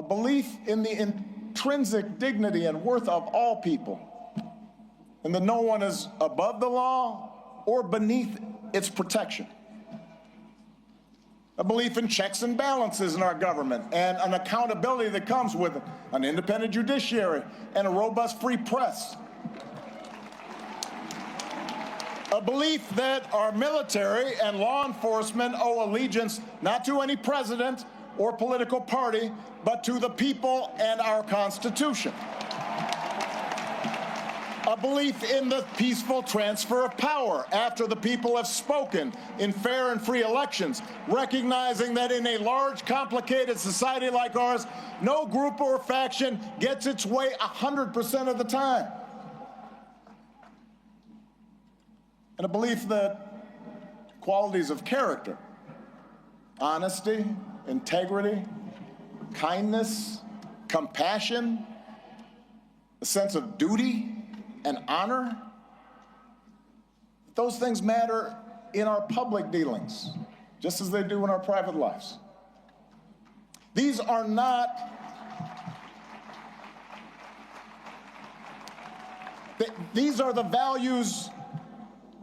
belief in the intrinsic dignity and worth of all people, and that no one is above the law or beneath its protection. A belief in checks and balances in our government and an accountability that comes with an independent judiciary and a robust free press. A belief that our military and law enforcement owe allegiance not to any president or political party, but to the people and our Constitution. A belief in the peaceful transfer of power after the people have spoken in fair and free elections, recognizing that in a large, complicated society like ours, no group or faction gets its way 100% of the time. And a belief that qualities of character, honesty, integrity, kindness, compassion, a sense of duty, and honor, those things matter in our public dealings, just as they do in our private lives. These are not, these are the values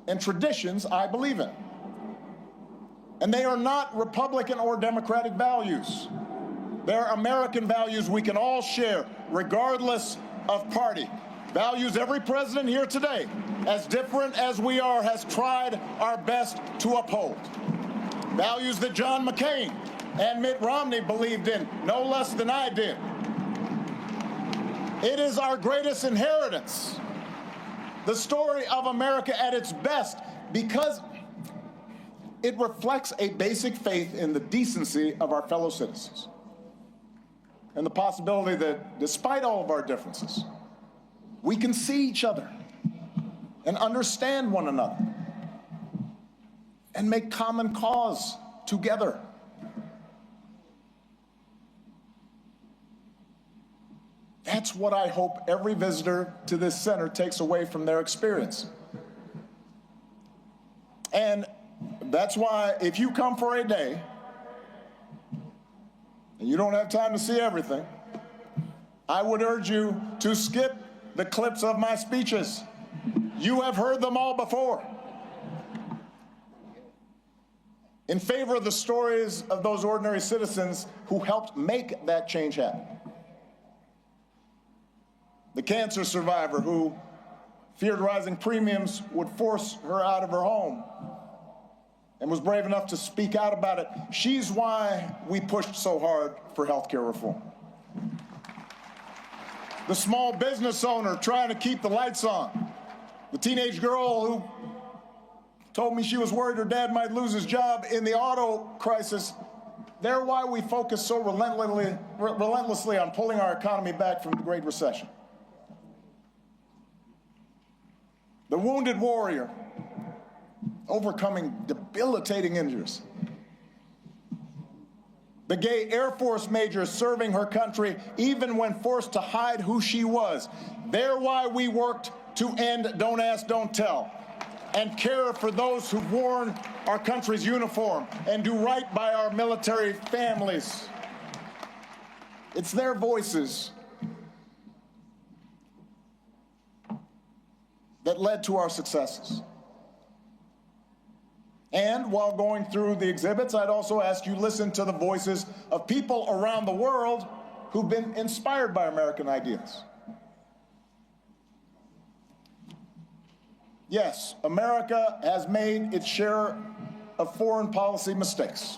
and traditions I believe in. And they are not Republican or Democratic values. They're American values we can all share, regardless of party. Values every president here today, as different as we are, has tried our best to uphold. Values that John McCain and Mitt Romney believed in, no less than I did. It is our greatest inheritance, the story of America at its best, because it reflects a basic faith in the decency of our fellow citizens and the possibility that, despite all of our differences, we can see each other and understand one another and make common cause together. That's what I hope every visitor to this center takes away from their experience. And that's why if you come for a day and you don't have time to see everything, I would urge you to skip the clips of my speeches. You have heard them all before. In favor of the stories of those ordinary citizens who helped make that change happen. The cancer survivor who feared rising premiums would force her out of her home and was brave enough to speak out about it. She's why we pushed so hard for health care reform. The small business owner trying to keep the lights on. The teenage girl who told me she was worried her dad might lose his job in the auto crisis. They're why we focus so relentlessly on pulling our economy back from the Great Recession. The wounded warrior overcoming debilitating injuries. The gay Air Force major serving her country even when forced to hide who she was. They're why we worked to end Don't Ask, Don't Tell and care for those who've worn our country's uniform and do right by our military families. It's their voices that led to our successes. And while going through the exhibits, I'd also ask you listen to the voices of people around the world who've been inspired by American ideas. Yes, America has made its share of foreign policy mistakes.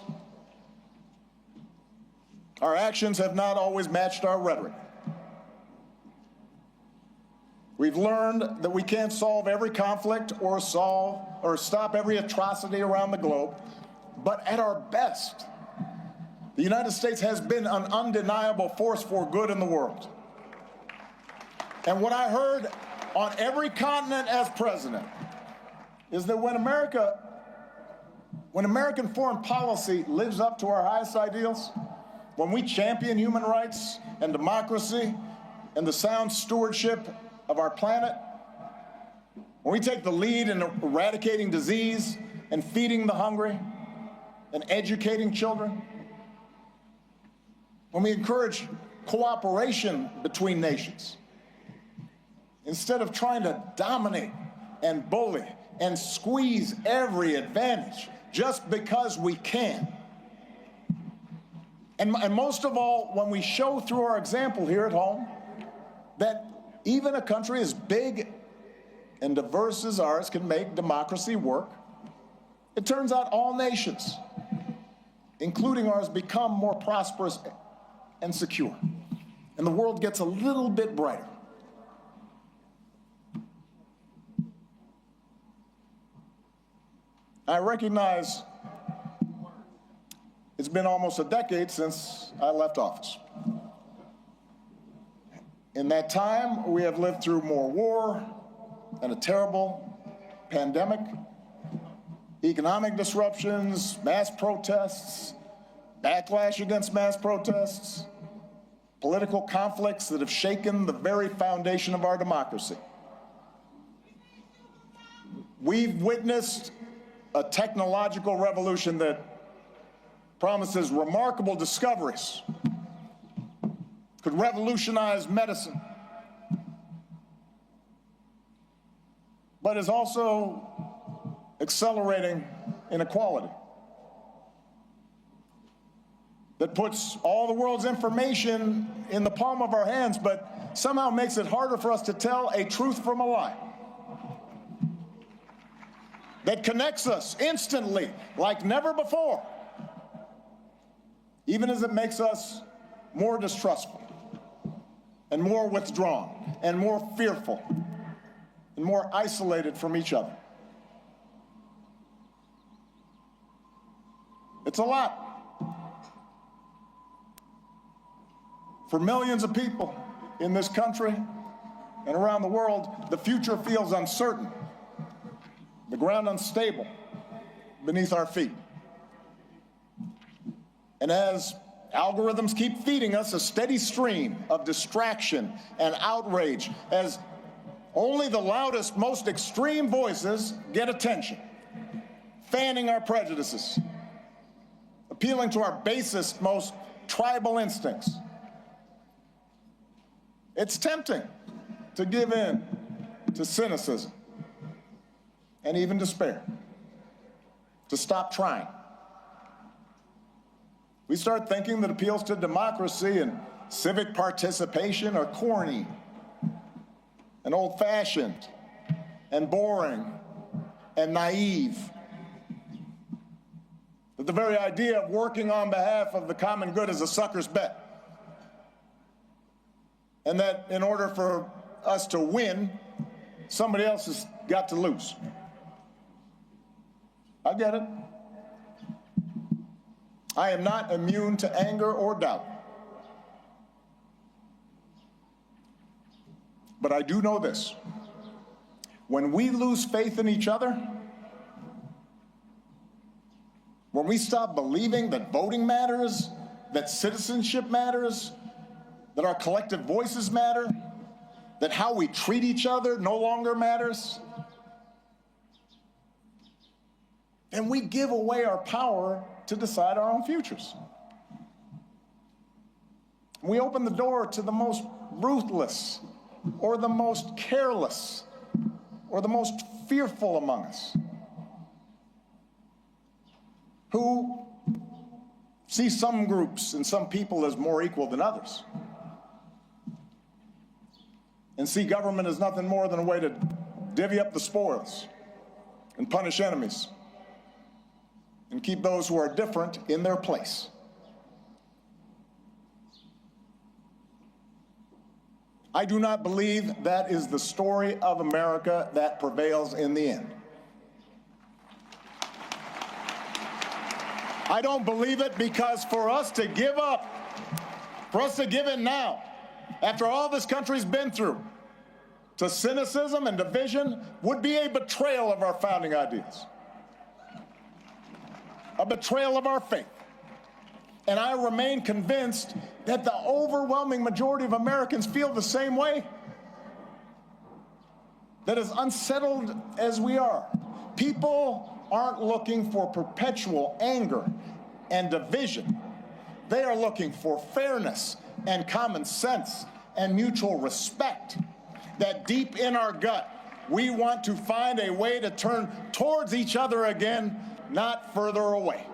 Our actions have not always matched our rhetoric. We've learned that we can't solve every conflict or stop every atrocity around the globe, but at our best, the United States has been an undeniable force for good in the world. And what I heard on every continent as president is that when American foreign policy lives up to our highest ideals, when we champion human rights and democracy and the sound stewardship of our planet, when we take the lead in eradicating disease and feeding the hungry and educating children, when we encourage cooperation between nations, instead of trying to dominate and bully and squeeze every advantage just because we can. And most of all, when we show through our example here at home that even a country as big and diverse as ours can make democracy work, it turns out all nations, including ours, become more prosperous and secure. And the world gets a little bit brighter. I recognize it's been almost a decade since I left office. In that time, we have lived through more war and a terrible pandemic, economic disruptions, mass protests, backlash against mass protests, political conflicts that have shaken the very foundation of our democracy. We've witnessed a technological revolution that promises remarkable discoveries, could revolutionize medicine, but is also accelerating inequality, that puts all the world's information in the palm of our hands, but somehow makes it harder for us to tell a truth from a lie, that connects us instantly like never before, even as it makes us more distrustful and more withdrawn and more fearful and more isolated from each other. It's a lot. For millions of people in this country and around the world, the future feels uncertain, the ground unstable beneath our feet. And as algorithms keep feeding us a steady stream of distraction and outrage, as only the loudest, most extreme voices get attention, fanning our prejudices, appealing to our basest, most tribal instincts, it's tempting to give in to cynicism and even despair, to stop trying. We start thinking that appeals to democracy and civic participation are corny and old-fashioned and boring and naive. That the very idea of working on behalf of the common good is a sucker's bet. And that in order for us to win, somebody else has got to lose. I get it. I am not immune to anger or doubt. But I do know this. When we lose faith in each other, when we stop believing that voting matters, that citizenship matters, that our collective voices matter, that how we treat each other no longer matters, then we give away our power to decide our own futures. We open the door to the most ruthless, or the most careless, or the most fearful among us, who see some groups and some people as more equal than others, and see government as nothing more than a way to divvy up the spoils and punish enemies and keep those who are different in their place. I do not believe that is the story of America that prevails in the end. I don't believe it because for us to give up, for us to give in now, after all this country's been through, to cynicism and division would be a betrayal of our founding ideas, a betrayal of our faith. And I remain convinced that the overwhelming majority of Americans feel the same way. That as unsettled as we are, people aren't looking for perpetual anger and division. They are looking for fairness and common sense and mutual respect that deep in our gut, we want to find a way to turn towards each other again, not further away.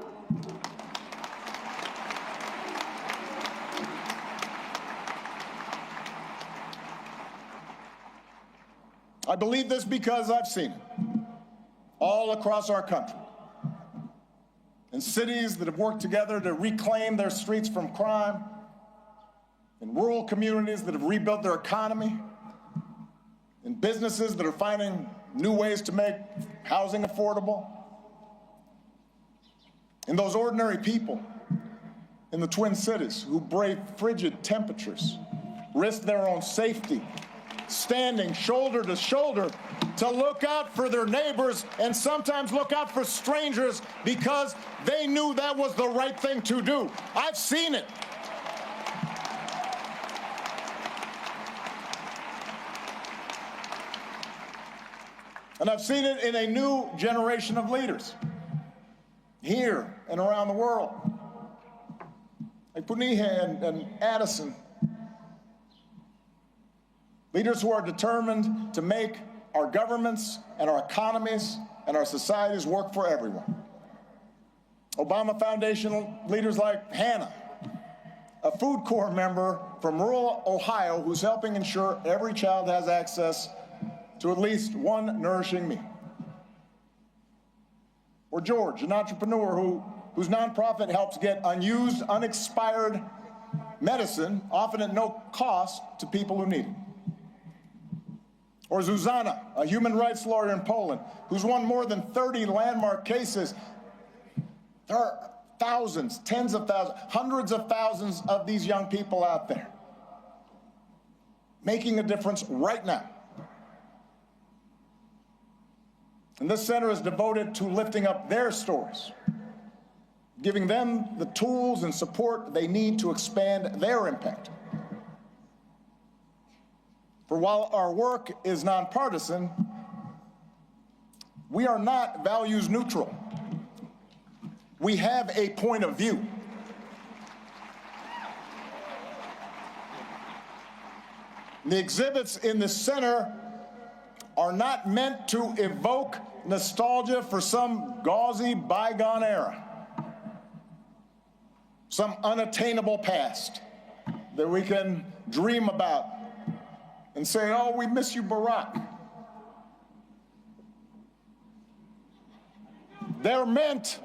I believe this because I've seen it all across our country. In cities that have worked together to reclaim their streets from crime, in rural communities that have rebuilt their economy, in businesses that are finding new ways to make housing affordable, in those ordinary people in the Twin Cities who brave frigid temperatures, risk their own safety, standing shoulder to shoulder to look out for their neighbors and sometimes look out for strangers because they knew that was the right thing to do. I've seen it. And I've seen it in a new generation of leaders here and around the world, like Puniha and Addison. Leaders who are determined to make our governments and our economies and our societies work for everyone. Obama Foundation leaders like Hannah, a Food Corps member from rural Ohio who's helping ensure every child has access to at least one nourishing meal. Or George, an entrepreneur whose nonprofit helps get unused, unexpired medicine, often at no cost, to people who need it. Or Zuzana, a human rights lawyer in Poland, who's won more than 30 landmark cases. There are thousands, tens of thousands, hundreds of thousands of these young people out there making a difference right now. And this center is devoted to lifting up their stories, giving them the tools and support they need to expand their impact. For while our work is nonpartisan, we are not values neutral. We have a point of view. The exhibits in the center are not meant to evoke nostalgia for some gauzy bygone era, some unattainable past that we can dream about and say, oh, we miss you, Barack. They're meant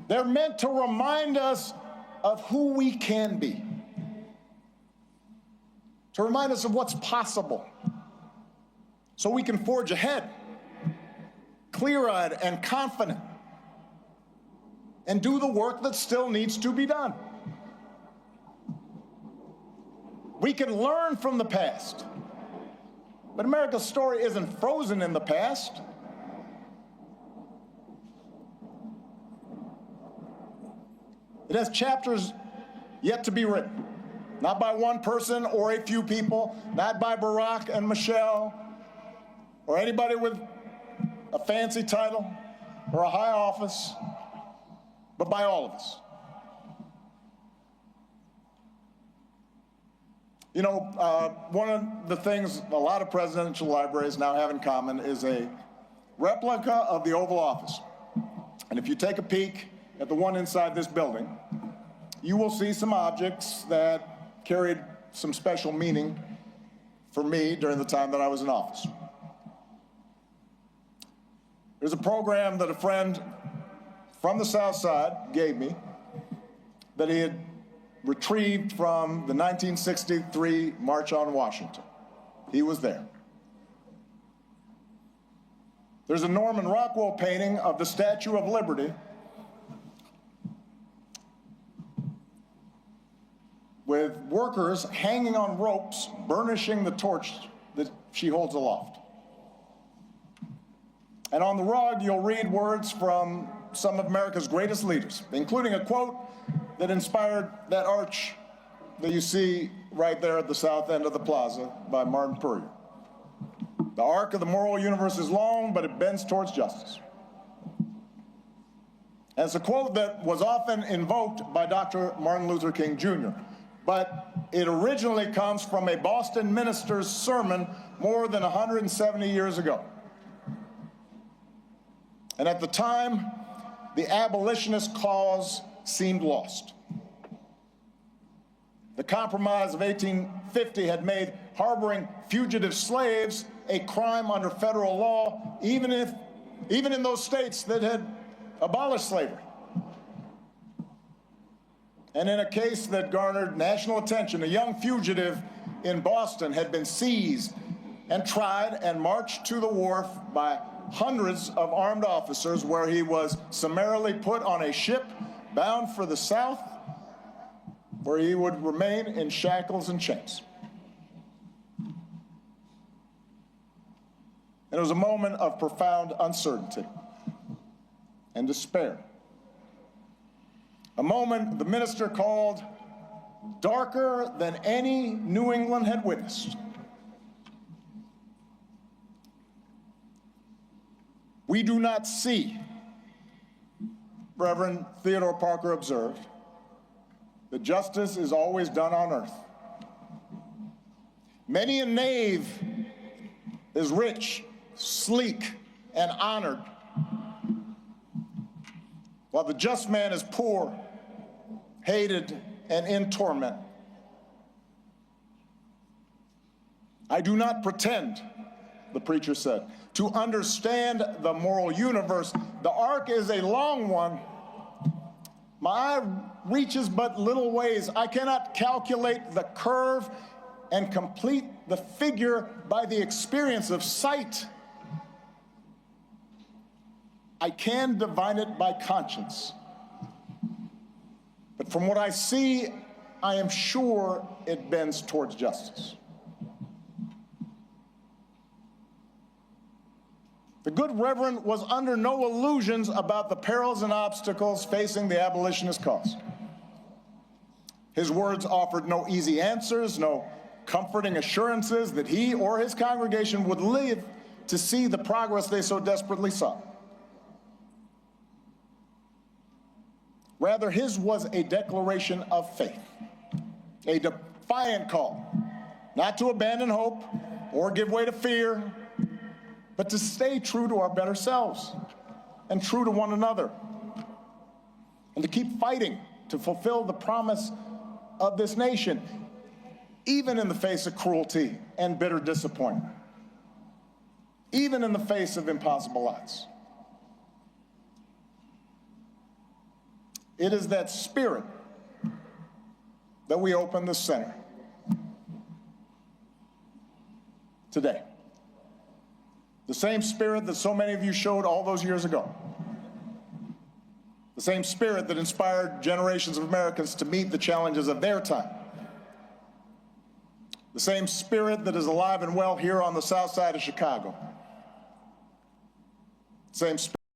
to remind us of who we can be, to remind us of what's possible, so we can forge ahead, clear-eyed and confident, and do the work that still needs to be done. We can learn from the past, but America's story isn't frozen in the past. It has chapters yet to be written, not by one person or a few people, not by Barack and Michelle, or anybody with a fancy title or a high office, but by all of us. You know, one of the things a lot of presidential libraries now have in common is a replica of the Oval Office. And if you take a peek at the one inside this building, you will see some objects that carried some special meaning for me during the time that I was in office. There's a program that a friend from the South Side gave me that he had retrieved from the 1963 March on Washington. He was there. There's a Norman Rockwell painting of the Statue of Liberty with workers hanging on ropes, burnishing the torch that she holds aloft. And on the rug, you'll read words from some of America's greatest leaders, including a quote that inspired that arch that you see right there at the south end of the plaza by Martin Puryear. The arc of the moral universe is long, but it bends towards justice. And it's a quote that was often invoked by Dr. Martin Luther King Jr., but it originally comes from a Boston minister's sermon more than 170 years ago. And at the time, the abolitionist cause seemed lost. The Compromise of 1850 had made harboring fugitive slaves a crime under federal law, even in those states that had abolished slavery. And in a case that garnered national attention, a young fugitive in Boston had been seized and tried and marched to the wharf by hundreds of armed officers, where he was summarily put on a ship bound for the South, where he would remain in shackles and chains. And it was a moment of profound uncertainty and despair. A moment the minister called darker than any New England had witnessed. We do not see, Reverend Theodore Parker observed, that justice is always done on earth. Many a knave is rich, sleek, and honored, while the just man is poor, hated, and in torment. I do not pretend, the preacher said, to understand the moral universe. The arc is a long one. My eye reaches but little ways. I cannot calculate the curve and complete the figure by the experience of sight. I can divine it by conscience. But from what I see, I am sure it bends towards justice. The good Reverend was under no illusions about the perils and obstacles facing the abolitionist cause. His words offered no easy answers, no comforting assurances that he or his congregation would live to see the progress they so desperately sought. Rather, his was a declaration of faith, a defiant call, not to abandon hope or give way to fear, but to stay true to our better selves and true to one another, and to keep fighting to fulfill the promise of this nation, even in the face of cruelty and bitter disappointment, even in the face of impossible odds. It is that spirit that we open the center today. The same spirit that so many of you showed all those years ago. The same spirit that inspired generations of Americans to meet the challenges of their time. The same spirit that is alive and well here on the south side of Chicago. Same spirit